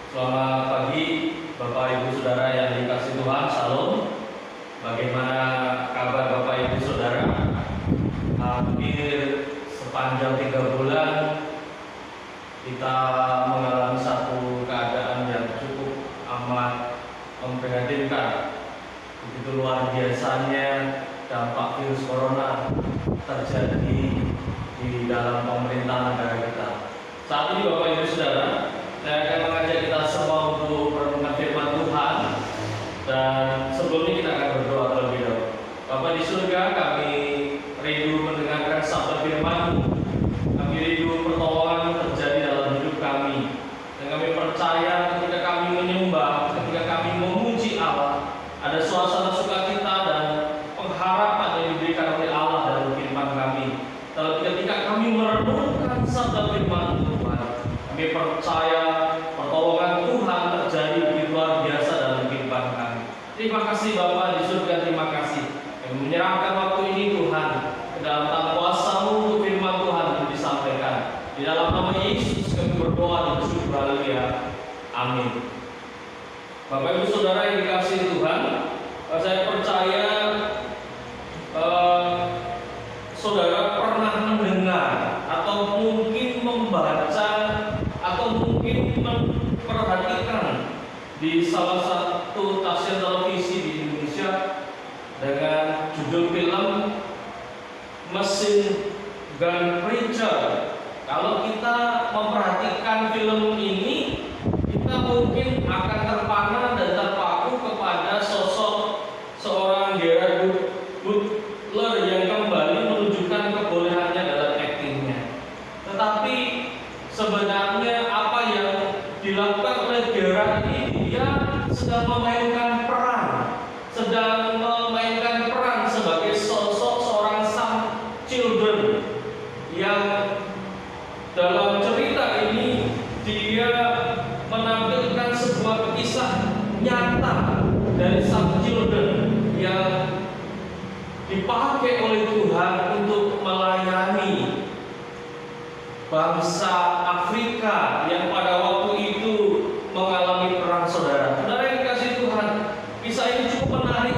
Selamat pagi Bapak Ibu Saudara yang dikasihi Tuhan, Shalom. Bagaimana kabar Bapak Ibu Saudara? Hampir sepanjang 3 bulan kita mengalami satu keadaan yang cukup amat memprihatinkan. Begitu luar biasanya dampak virus corona terjadi di dalam pemerintahan negara kita. Saat ini Bapak Ibu Saudara, saya akan mengajak kita semua untuk merenungkan firman Tuhan. Dan sebelumnya kita akan berdoa terlebih dahulu. Bapa di surga, kami rindu mendengarkan sabda firman-Mu. Kami rindu pertolongan terjadi dalam hidup kami. Dan kami percaya ketika kami menyembah, ketika kami memuji Allah, ada suasana sukacita dan pengharapan yang diberikan oleh Allah dalam kehidupan kami. Tapi ketika kami merenungkan sabda firman Tuhan, kami percaya pertolongan Tuhan terjadi begitu luar biasa dalam kehidupan kami. Terima kasih Bapa di surga, terima kasih yang menyerahkan waktu ini Tuhan ke dalam tangan kuasa-Mu untuk firman Tuhan untuk disampaikan. Di dalam nama Yesus kami berdoa dan bersyukur, haleluya. Amin. Bapak Ibu Saudara yang dikasihi Tuhan, saya percaya saudara pernah mendengar atau mungkin membaca atau mungkin memperhatikan di salah satu stasiun televisi di Indonesia dengan judul film Mesin Gun Preacher. Kalau kita memperhatikan film ini, kita mungkin akan terpana dan terpaku kepada sosok seorang Gerard Butler yang kembali menunjukkan kebolehannya dalam aktingnya. Tetapi sebenarnya apa yang dilakukan oleh Gerard ini, dia sedang memainkan peran sebagai sosok seorang Sam Children yang dalam cerita ini dia menampilkan sebuah kisah nyata dari Sam Children yang dipakai oleh Tuhan untuk melayani bangsa Afrika yang pada waktu itu mengalami perang saudara. Saudara yang dikasihi Tuhan, kisah ini cukup menarik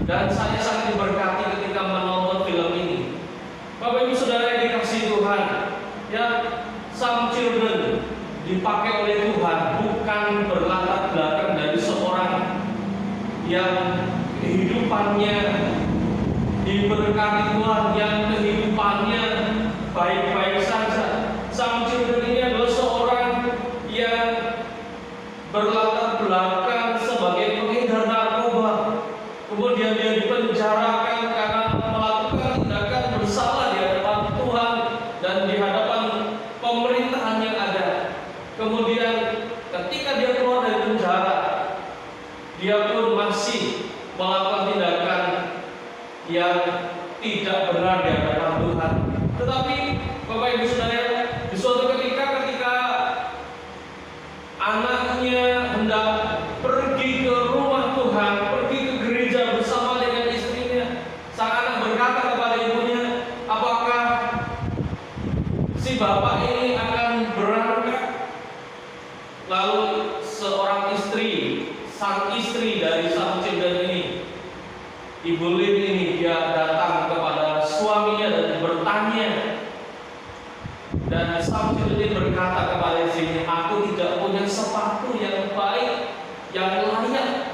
dan saya sangat diberkati ketika menonton film ini. Bapak Ibu Saudara yang dikasihi Tuhan, ya, Sam Children dipakai oleh Tuhan bukan berlatar belakang dari seorang yang kehidupannya diberkati Tuhan, yang kehidupannya baik-baik saja. Sam Children ini adalah seorang yang berlatar belakang sebagai pengedar narkoba. Kemudian dia dipenjarakan karena melakukan tindakan bersalah di hadapan Tuhan dan di hadapan pemerintahan yang ada. Kemudian ketika dia keluar dari penjara, dia pun masih melakukan tindakan yang tidak benar di hadapan Tuhan. Tetapi Bapak Ibu Saudara, di suatu ketika anaknya hendak pergi ke rumah Tuhan, pergi ke gereja bersama dengan istrinya, sang anak berkata kepada ibunya, apakah si bapak ini akan berangkat? Lalu seorang istri, sang istri dari Sam Children ini, Ibu Lin ini, dia datang kepada suaminya dan bertanya. Dan Sam Children berkata kepada istrinya, aku tidak punya sepatu yang baik, yang layak.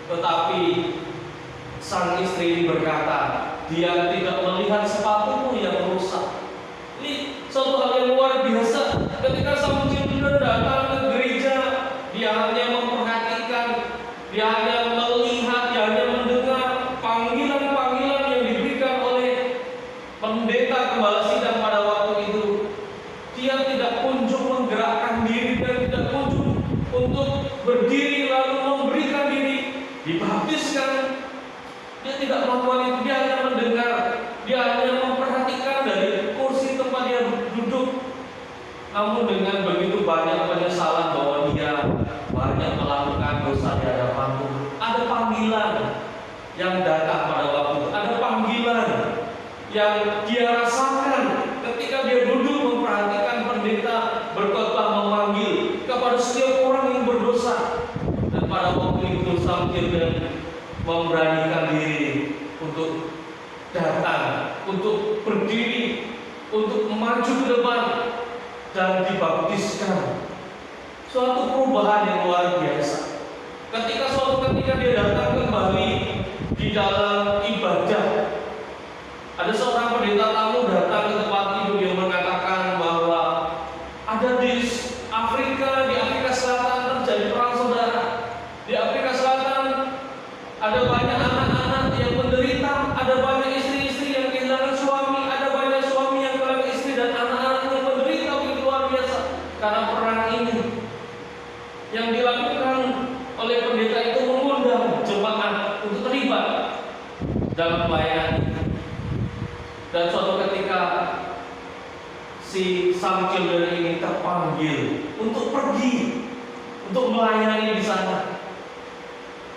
Tetapi sang istri ini berkata, dia tidak melihat sepatumu yang rusak. Ini suatu hal yang luar biasa. Ketika Sam Children datang ke gereja, dia hanya memperhatikan, dia hanya melihat, dia hanya mendengar panggilan-panggilan yang diberikan oleh pendeta gembala sidang pada waktu itu. Dia tidak kunjung menggerakkan diri dan tidak kunjung untuk berdiri lalu memberikan diri dibaptiskan. Dia tidak melakukan itu, dia hanya mendengar, dia hanya memperhatikan dari kursi tempat dia duduk. Namun dengan begitu banyak penyesalan bahwa dia banyak melakukan dosa di hadapan Tuhan. Ada panggilan yang datang pada waktu itu, ada panggilan yang dia rasakan ketika dia duduk memperhatikan pendeta berkhotbah memanggil kepada setiap orang yang Children memberanikan diri untuk datang, untuk berdiri, untuk maju ke depan dan dibaptiskan. Suatu perubahan yang luar biasa. Ketika dia datang kembali di dalam ibadah, ada seorang pendeta tamu datang ke tempat itu, dia mengatakan bahwa ada di Afrika Selatan terjadi perang saudara. Di Afrika Selatan ada banyak anak-anak yang menderita, ada banyak istri-istri yang kehilangan suami, ada banyak suami yang kehilangan istri, dan anak-anak yang menderita begitu luar biasa karena perang ini. Yang dilakukan oleh pendeta itu mengundang jemaat untuk terlibat dalam pelayanan ini. Dan suatu ketika si Some Children ini terpanggil untuk pergi, untuk melayani di sana.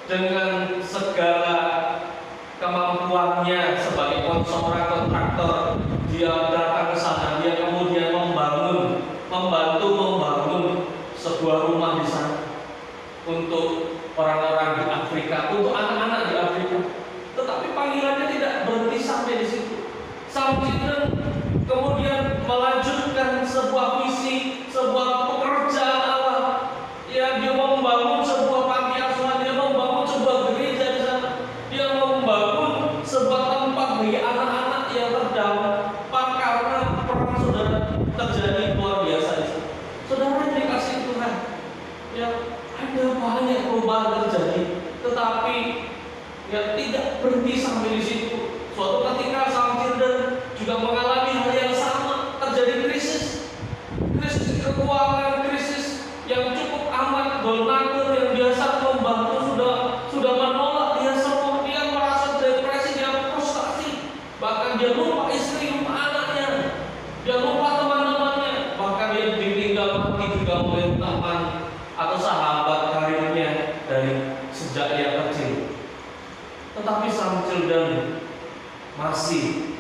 Dengan segala kemampuannya sebagai seorang kontraktor, dia datang ke sana. Dia kemudian membantu membangun sebuah rumah di sana untuk orang-orang di Afrika, untuk anak-anak di Afrika. Tetapi panggilannya tidak berhenti sampai di situ. Some Children kemudian melanjutkan sebuah visi, sebuah pekerjaan Allah. Ya, dia mau membangun sebuah panti asuhan, dia mau membangun sebuah gereja di sana, dia mau membangun sebuah tempat bagi anak-anak yang terdampak karena perang saudara terjadi luar biasa di sana. Saudara yang dikasih Tuhan, ya ada banyak perubahan terjadi, tetapi ya tidak berhenti sampai di situ. Suatu ketika Some Children juga mengalami hal yang sama, terjadi krisis keuangan, krisis yang cukup amat. Donatur yang biasa membantu sudah menolak, dia merasa depresi, dia frustasi, bahkan dia lupa istri, lupa anaknya, dia lupa teman-temannya, bahkan dia ditinggal mati juga oleh teman atau sahabat karibnya dari sejak dia kecil. Tetapi Some Children masih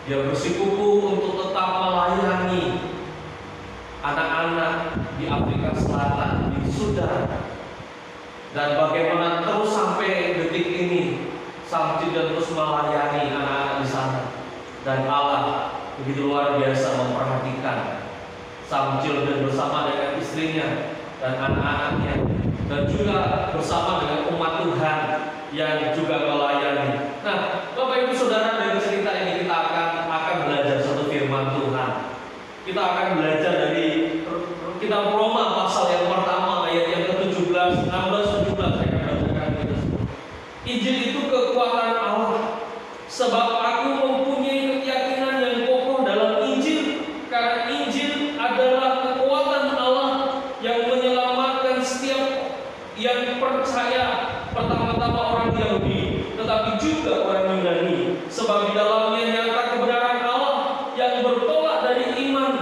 dia bersikukuh untuk tetap melayani anak-anak di Afrika Selatan, di Sudan. Dan bagaimana terus sampai detik ini Some Children terus melayani anak-anak di sana. Dan Allah begitu luar biasa memperhatikan Some Children bersama dengan istrinya dan anak-anaknya, dan juga bersama dengan umat Tuhan yang juga melayani. Nah, Bapak Ibu Saudara, dari cerita ini kita akan belajar satu firman Tuhan. Kita akan belajar dari kitab Roma pasal yang pertama ayat yang ke-17, 16, 17. Saya akan bacakan itu semua. Injil itu kekuatan Allah, sebab aku mempunyai keyakinan yang kokoh dalam Injil, karena Injil adalah kekuatan Allah yang menyelamatkan setiap yang percaya, pertama-tama orang Yahudi, tetapi juga orang Yunani. Sebab di dalamnya nyata kebenaran Allah yang bertolak dari iman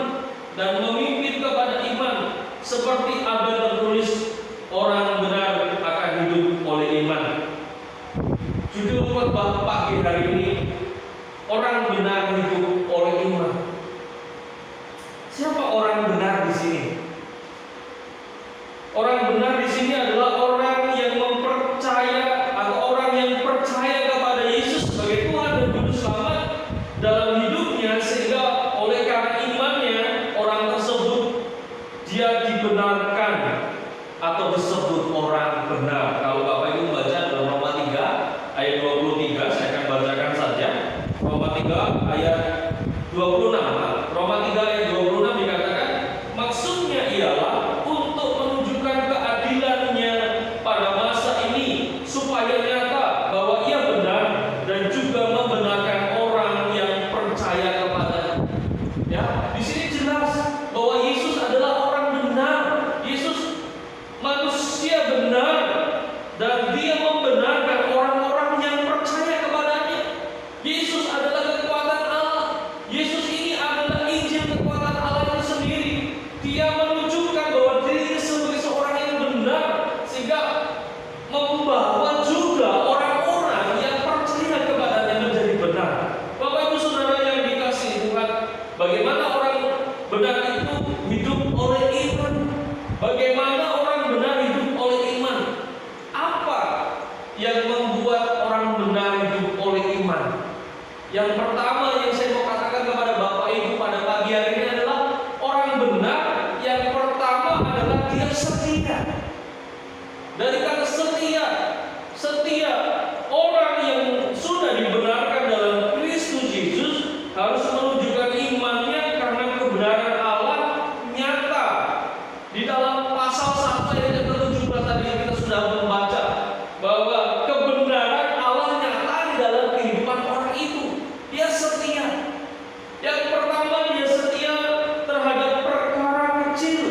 dan memimpin kepada iman, seperti ada tertulis, orang benar akan hidup oleh iman. Judul khotbah pagi hari ini, orang benar hidup oleh iman. Siapa orang benar di sini? Orang benar di sini adalah orang yang mempercaya atau orang yang percaya kepada Yesus sebagai Tuhan dan Juru Selamat dalam hidupnya, sehingga oleh karena imannya orang tersebut dia dibenarkan atau disebut orang benar. Kalau Bapak Ibu baca dalam Roma 3 ayat 23, saya akan bacakan saja. Roma 3 ayat 26. Roma 3 ayat 26 dikatakan, maksudnya ialah untuk menunjukkan keadilannya pada masa ini, supaya nyata bahwa ia benar dan juga membenarkan orang yang percaya kepadanya. Ya, di sini jelas bahwa Yesus adalah orang benar. Yesus manusia benar, dan dia membenarkan orang-orang yang percaya kepadanya. Yesus adalah kekuatan Allah. Yesus ini adalah Injil kekuatan Allah itu sendiri. Dia menunjukkan bahwa dirinya sebagai seorang yang benar, sehingga membawa juga orang-orang yang percaya kepadanya menjadi benar. Bapak Ibu Saudara yang dikasihi Tuhan, bagaimana orang benar itu hidup oleh iman? Bagaimana orang benar hidup oleh iman? Apa Di dalam pasal 1 ayat yang ke-17 tadi kita sudah membaca bahwa kebenaran Allah nyata di dalam kehidupan orang itu. Dia setia. Yang pertama, dia setia terhadap perkara kecil.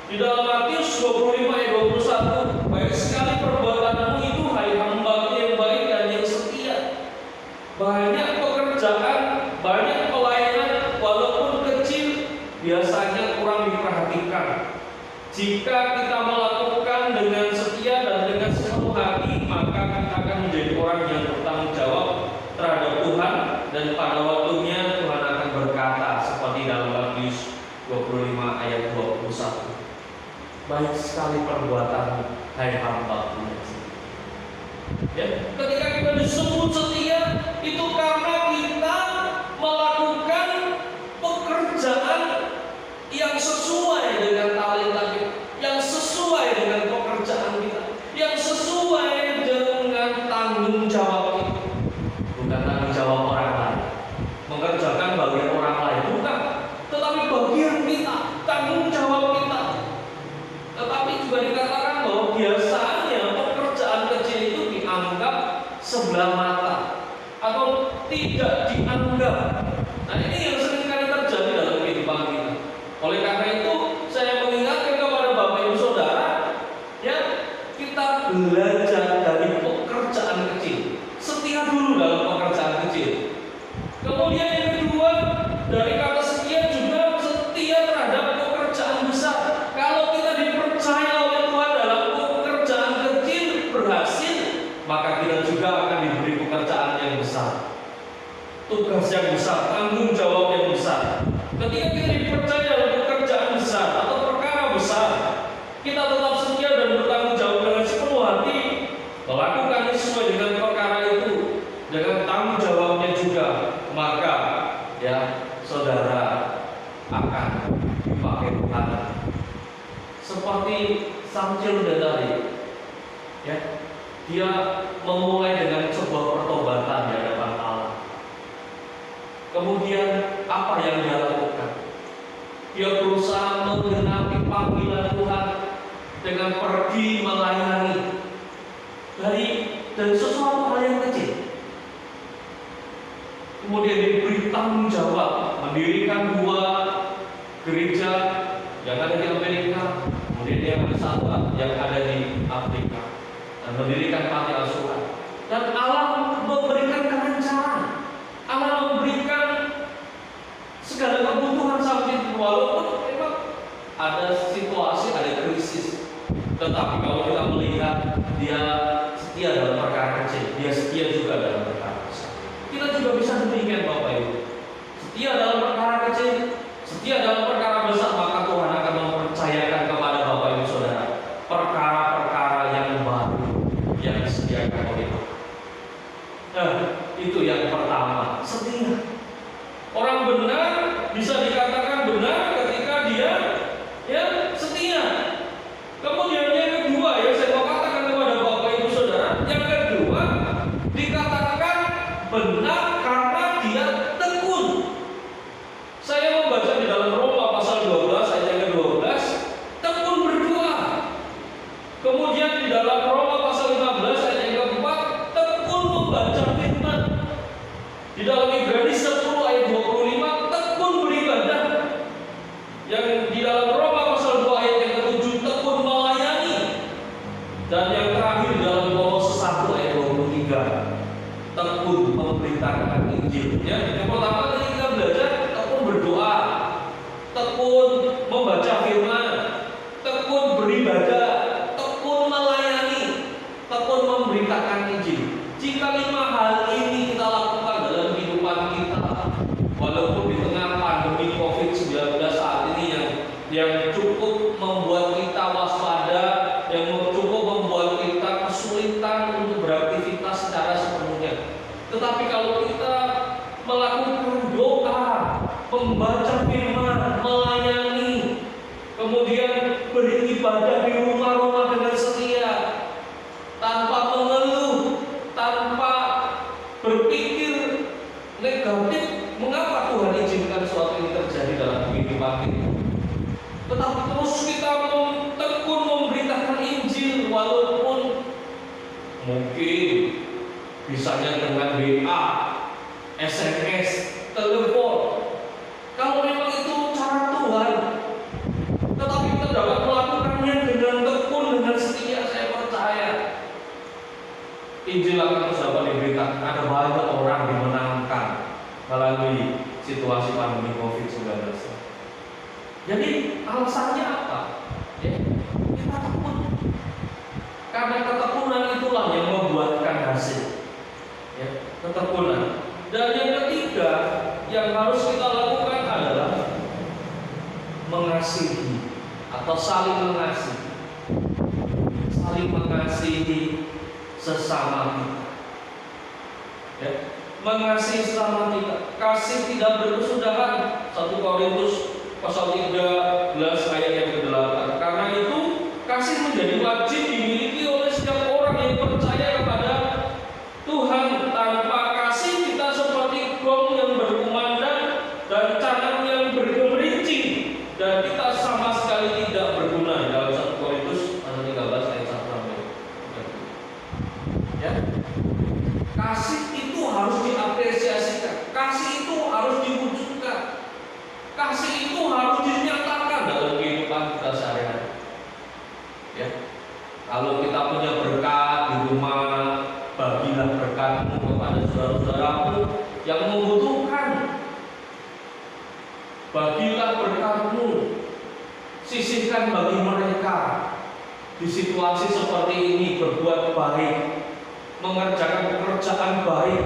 Di dalam Matius 25 ayat 21, baik sekali perbuatanmu itu, hai hamba yang baik dan yang setia. Banyak pekerjaan, banyak pelayanan, walaupun kecil, biasanya kurang diperhatikan. Jika kita melakukan dengan setia dan dengan sepenuh hati, maka kita akan menjadi orang yang bertanggung jawab terhadap Tuhan, dan pada waktunya Tuhan akan berkata seperti dalam Matius 25 ayat 21. Baik sekali perbuatanmu, hai hamba-Ku. Ya, ketika kita disebut setia, itu karena kita melakukan pekerjaan yang sesuai dengan talenta kita, yang sesuai dengan pekerjaan kita, yang sesuai dengan tanggung jawab kita. Bukan tanggung jawab orang lain, mengerjakan bagian orang lain, bukan, tetapi bagian kita, tanggung jawab kita. Tetapi juga dikatakan bahwa biasanya pekerjaan kecil itu dianggap sebelah mata atau tidak dianggap. Nah, ini yang sering kali terjadi dalam kehidupan kita. Oleh karena itu, saya mengingatkan kepada Bapak Ibu Saudara, ya, kita belajar dari pekerjaan kecil. Setia dulu dalam pekerjaan kecil. Kemudian yang kedua, dari kata setia juga setia terhadap pekerjaan besar. Kalau kita dipercaya oleh Tuhan dalam pekerjaan kecil berhasil, maka kita juga akan diberi pekerjaan yang besar, tugas yang besar, tanggung jawab yang besar. Ketika kita dipercaya dalam pekerjaan besar atau perkara besar, kita tetap setia dan bertanggung jawab dengan sepenuh hati, melakukannya sesuai dengan perkara itu, dengan tanggung jawabnya juga, maka ya saudara akan dipakai Tuhan. Seperti Samson tadi, ya, dia memulai dengan sebuah pertobatan di hadapan Allah. Kemudian apa yang dia lakukan? Dia berusaha menggenapi panggilan Tuhan dengan pergi melayani dari sesuatu hal yang kecil. Kemudian diberi tanggung jawab mendirikan 2 gereja yang ada di Amerika, kemudian yang satu yang ada di Afrika, dan mendirikan panti asuhan. Dan Allah memberikan kelancaran, Allah memberikan segala kebutuhan sampai itu, walaupun memang ada situasi, ada krisis. Tetapi kalau kita melihat dia setia dalam perkara kecil, dia setia juga dalam perkara besar. Kita juga bisa demikian Bapak Ibu. Setia dalam perkara kecil, setia dalam perkara besar, maka Tuhan akan mempercayakan kepada Bapak Ibu Saudara perkara-perkara yang baru yang disediakan oleh Tuhan. Nah, itu yang pertama, setia. Orang benar bisa dikatakan benar ketika dia ya setia. Kemudian yang kedua, ya saya mau katakan kepada Bapak Ibu Saudara, yang kedua dikatakan benar karena dia tekun. Saya membaca di dalam Roma pasal 12 ayat yang ke-12, tekun berdoa. Kemudian di dalam Roma pasal 15 ayat yang ke-4, tekun membaca firman. Di dalam Ibrani 10 ayat 25, tekun beribadah. Yang di dalam Roma pasal 2 ayat yang ke-7, tekun melayani. Dan yang terakhir di dalam Kolose 1 ayat 23, tekun memberitakan Injil. Ya, yang pertama tadi kita belajar tekun berdoa, tekun membaca firman, tekun beribadah, tekun melayani, tekun memberitakan Injil. Jika 5 hal ini kita lakukan dalam kehidupan kita, walaupun di tengah pandemi COVID-19 saat ini yang cukup membuat kita waspada, yang cukup membuat kita kesulitan untuk beraktivitas secara sepenuhnya. Tetapi kalau kita melakukan doa, membaca firman, melayani, kemudian beribadah di rumah-rumah dengan setia, tanpa mengeluh, tanpa berpikir negatif, mengapa Tuhan izinkan sesuatu ini terjadi dalam kehidupan kita? Tetapi terus kita walaupun mungkin bisanya dengan WA, SMS, telepon, kalau memang itu cara Tuhan, tetapi kita dapat melakukannya dengan tekun, dengan setia, saya percaya Injil akan terus dapat diberitakan. Ada banyak orang dimenangkan melalui situasi pandemi COVID-19. Jadi alasannya apa? Ya, kita tekun. Karena ketekunan itulah yang membuahkan hasil. Ya, ketekunan. Dan yang ketiga yang harus kita lakukan adalah mengasihi atau saling mengasihi. Saling mengasihi sesama kita. Ya, mengasihi sesama kita. Kasih tidak berkesudahan. 1 Korintus pasal 13 ayat yang ke-8. Karena itu kasih menjadi wajib dimiliki oleh setiap orang yang percaya kepada Tuhan. Tanpa kasih kita seperti gong yang berkumandang dan canang yang bergemerincing, dan kita sama sekali tidak berguna. Dalam 1 Korintus pasal 13 ayat 1. Ya. Kasih itu harus diapresiasikan. Kasih itu harus diwujudkan. Kasih itu harus dinyatakan dalam kehidupan kita sehari-hari. Ya. Kalau kita punya berkat di rumah, bagilah berkatmu kepada saudara-saudaramu yang membutuhkan. Bagilah berkatmu, sisihkan bagi mereka. Di situasi seperti ini berbuat baik, mengerjakan pekerjaan baik,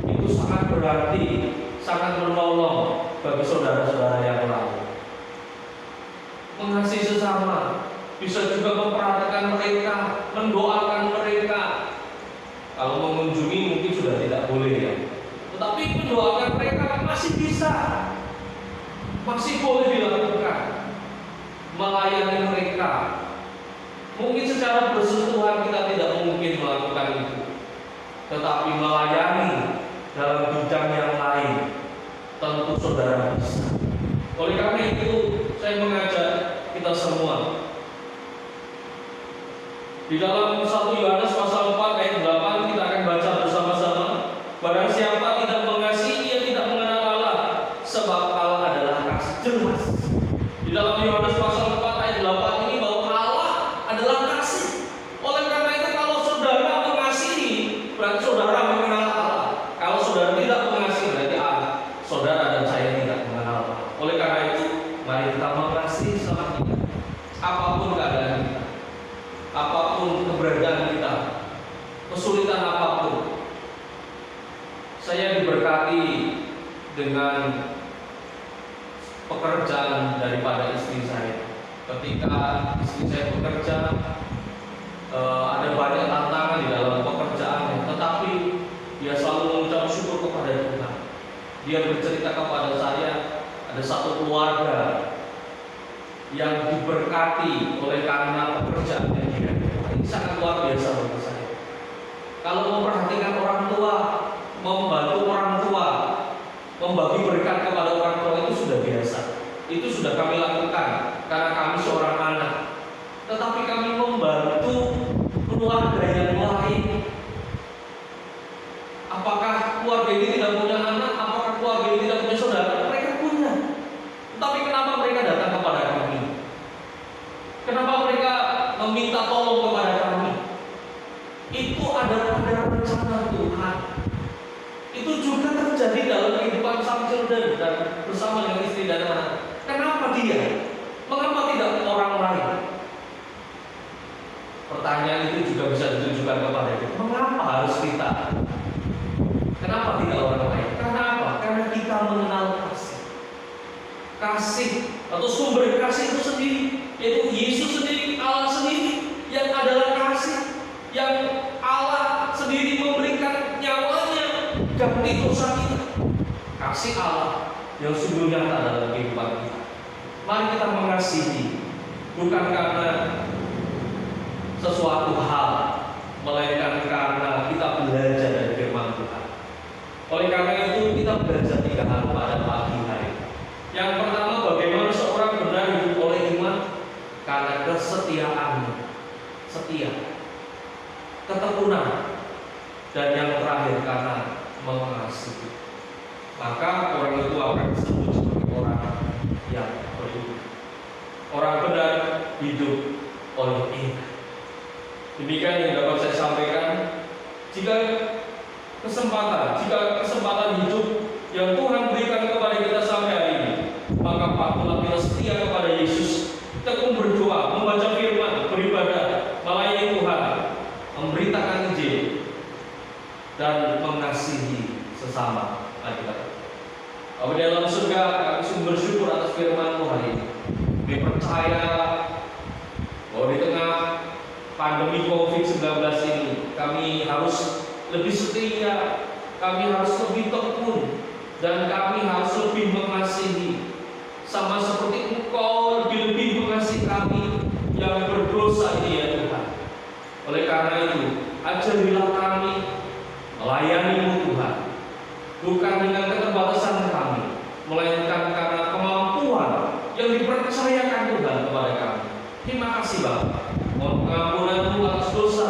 itu sangat berarti, sangat menolong bagi saudara-saudara yang lain. Mengasihi sesama, bisa juga memperhatikan mereka, mendoakan mereka. Kalau mengunjungi mungkin sudah tidak boleh ya, tetapi mendoakan mereka masih bisa, masih boleh dilakukan. Melayani mereka, mungkin secara bersentuhan kita tidak mungkin melakukan itu, tetapi melayani dalam bidang yang lain tentu saudara bisa. Oleh karena itu saya mengajak kita semua di dalam 1 Yohanes pasal 4 ayat 8 kita akan baca bersama-sama. Barang siapa tidak mengasihi, ia tidak mengenal Allah, sebab Allah adalah kasih. Jelas di dalam Yohanes pasal 4 ayat 8 ini bahwa Allah adalah kasih. Oleh karena itu kalau saudara mengasihi, berarti saudara mengenal Allah. Kalau saudara tidak mengasihi, berarti saudara dan saya tidak mengenal Allah. Oleh karena itu mari kita mengasihi sama kita, apapun keadaan kita, apapun keberadaan kita, kesulitan apapun. Saya diberkati dengan pekerjaan daripada istri saya. Ketika istri saya bekerja, ada banyak tantangan di dalam pekerjaannya, tetapi dia selalu mengucap syukur kepada Tuhan. Dia bercerita kepada saya, ada satu keluarga yang diberkati oleh karena pekerjaannya dia. Ini sangat luar biasa bagi saya. Kalau memperhatikan orang tua, membantu orang tua, membagi berkat kepada orang tua itu sudah biasa. Itu sudah kami lakukan karena kami seorang anak. Tetapi kami membantu keluarga yang lain. Apakah keluarga ini tidak punya anak? Apakah keluarga ini tidak punya saudara? Mereka punya. Tapi kenapa mereka datang kepada kami? Kenapa mereka meminta tolong kepada kami? Itu adalah rencana Tuhan. Itu juga terjadi dalam kehidupan sang children dan bersama dengan istri dan anak. Kenapa dia? Mengapa tidak orang lain? Pertanyaan itu juga bisa ditujukan kepada kita. Mengapa harus kita? Kenapa tidak orang lain? Karena apa? Karena kita mengenal kasih. Kasih atau sumber kasih itu sendiri, yaitu Yesus sendiri, Allah sendiri yang adalah kasih, yang Allah sendiri memberikan nyawanya ganti dosa kita. Kasih Allah yang sungguh nyata dalam kehidupan kita. Mari kita mengasihi, bukan karena sesuatu hal, melainkan karena kita belajar dari firman Tuhan. Oleh karena itu kita belajar 3 hal pada pagi hari. Yang pertama, bagaimana seorang benar hidup oleh iman? Karena kesetiaannya. setia, ketekunan, dan yang terakhir karena mengasihi. Maka orang itu akan disebut sebagai orang yang beriman. Orang benar hidup oleh iman. Demikian yang dapat saya sampaikan. Jika kesempatan hidup yang Tuhan berikan kepada kita sampai hari ini, maka patutlah kita setia kepada Yesus, tekun berdoa, membaca firman, beribadah, melayani Tuhan, memberitakan Injil, dan mengasihi sesama kita. Bapa di dalam surga, kami sungguh bersyukur atas firman-Mu hari ini. Kami percaya bahwa di tengah pandemi COVID-19 ini, kami harus lebih setia, kami harus lebih tekun, dan kami harus lebih mengasihi, sama seperti Engkau lebih mengasihi kami yang berdosa ini ya Tuhan. Oleh karena itu, ajarilah kami melayani-Mu Tuhan, bukan dengan keterbatasan kami, melainkan karena kemampuan yang dipercayakan Tuhan kepada kami. Terima kasih Bapa. Mohon pengampunan-Mu atas dosa